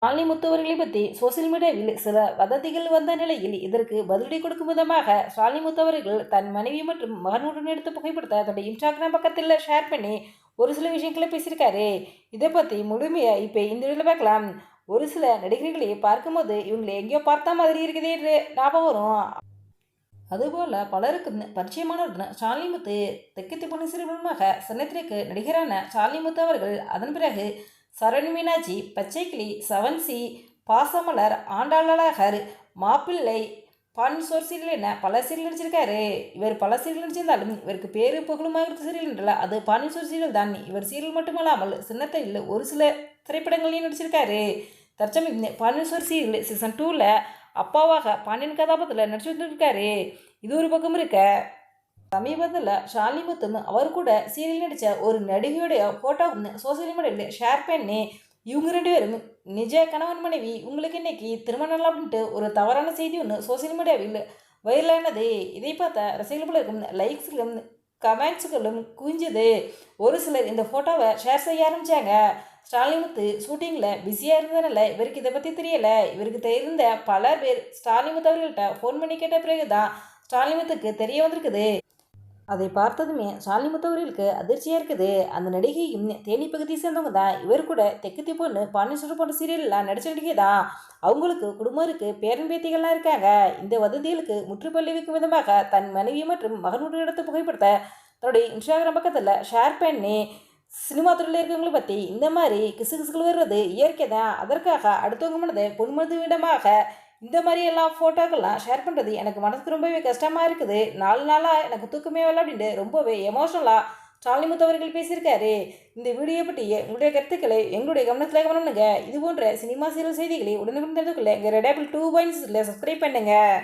ஷாலினி முத்து பற்றி சோசியல் மீடியாவில் சில வதந்திகள் வந்த நிலையில் இதற்கு பதிலடி கொடுக்கும் விதமாக ஷாலினி முத்து தன் மனைவி மற்றும் மகனுடன் எடுத்த புகைப்படத்தை தன்னுடைய இன்ஸ்டாகிராம் பக்கத்தில் ஷேர் பண்ணி ஒரு சில விஷயங்களை பேசியிருக்காரு. இதை பற்றி முழுமையாக இப்போ இந்த வீடியோவில் பார்க்கலாம். ஒரு சில நடிகர்களை பார்க்கும்போது இவங்களை எங்கேயோ பார்த்தா மாதிரி இருக்குதே என்று ஞாபகம் வரும். அதுபோல் பலருக்கும் பரிச்சயமானவர் ஷாலினி முத்து. தெற்கு பொண்ணு சிறுவனமாக சின்னத்திரைக்கு நடிகரான ஷாலினி முத்து அதன் பிறகு சரண் மீனாட்சி, பச்சைக்கிளி, செவன்சி, பாசமலர், ஆண்டாளழகர், மாப்பிள்ளை, பான் சோர் சீரியல் என பல சீரியல் நடிச்சிருக்காரு. இவர் பல சீரியல் நடிச்சிருந்தாலும் இவருக்கு பேரு புகழுமாக இருக்க சீரியல் என்றால் அது பாண்டியன் சோர் சீரியல் தான். இவர் சீரியல் மட்டுமல்லாமல் சின்னத்தையில் ஒரு சில திரைப்படங்களையும் நடிச்சிருக்காரு. தற்சமயம் பாண்டியன் சோர் சீரியல் சீசன் 2ல் அப்பாவாக பாண்டியன் கதாபாத்திரத்தில் நடிச்சு வந்துருக்காரு. இது ஒரு பக்கம் இருக்க, சமீபத்தில் ஷாலினி முத்தும் அவர் கூட சீரியல் நடித்த ஒரு நடிகையுடைய ஃபோட்டோ சோசியல் மீடியாவில் ஷேர் பண்ணி இவங்க 2 பேரும் நிஜ கணவன் மனைவி உங்களுக்கு இன்னைக்கு திருமணம் அப்படின்ட்டு ஒரு தவறான செய்தி ஒன்று சோசியல் மீடியாவில் வைரலானது. இதை பார்த்த ரசிகர்களுக்கும் லைக்ஸ்களும் கமெண்ட்ஸுகளும் குவிஞ்சது. ஒரு சிலர் இந்த ஃபோட்டோவை ஷேர் செய்ய ஆரம்பித்தாங்க. ஸ்டாலின் முத்து ஷூட்டிங்கில் பிஸியாக இருந்ததுனால இவருக்கு இதை பற்றி தெரியலை. இவருக்கு தெரிந்த பல பேர் ஸ்டாலின் முத்து அவர்கள்ட்ட ஃபோன் பண்ணி கேட்ட பிறகு தான் ஸ்டாலின் முத்துக்கு தெரிய வந்திருக்குது. அதை பார்த்ததுமே ஷாலினி முத்து அதிர்ச்சியாக இருக்குது. அந்த நடிகையும் தேனி பகுதியை சேர்ந்தவங்க தான். இவர் கூட தெக்குத்தி பொண்ணு பாண்டியன் போன்ற சீரியல்லாம் நடிச்ச நடிகை தான். அவங்களுக்கு குடும்பம் இருக்குது, பேரன் பேத்திகள்லாம் இருக்காங்க. இந்த வதந்திகளுக்கு முற்றுப்புள்ளி வைக்கும் விதமாக தன் மனைவி மற்றும் மகனுடன் எடுத்த புகைப்படத்தை தன்னுடைய இன்ஸ்டாகிராம் பக்கத்தில் ஷேர் பண்ணி சினிமா துறையில் இருக்கவங்களை பற்றி இந்த மாதிரி கிசுகிசுகள் வர்றது இயற்கை தான். அதற்காக அடுத்தவங்க மனதை பொன்மது விடமாக இந்த மாதிரி எல்லாம் ஃபோட்டோக்கள்லாம் ஷேர் பண்ணுறது எனக்கு மனசுக்கு ரொம்பவே கஷ்டமாக இருக்குது. 4 நாளாக எனக்கு தூக்கமே வரல அப்படின்ட்டு ரொம்பவே எமோஷனலாக ஷாலினி முத்து பேசியிருக்காரு. இந்த வீடியோ பற்றி உங்களுடைய கருத்துக்களை எங்களுடைய கவனத்தில் கவனம்னுங்க. இது போன்ற சினிமா சீரியல் செய்திகளை உடனுக்குடன் தெரிந்து கொள்ள எங்கள் ரெடாபிள் 2.6 சப்ஸ்கிரைப் பண்ணுங்கள்.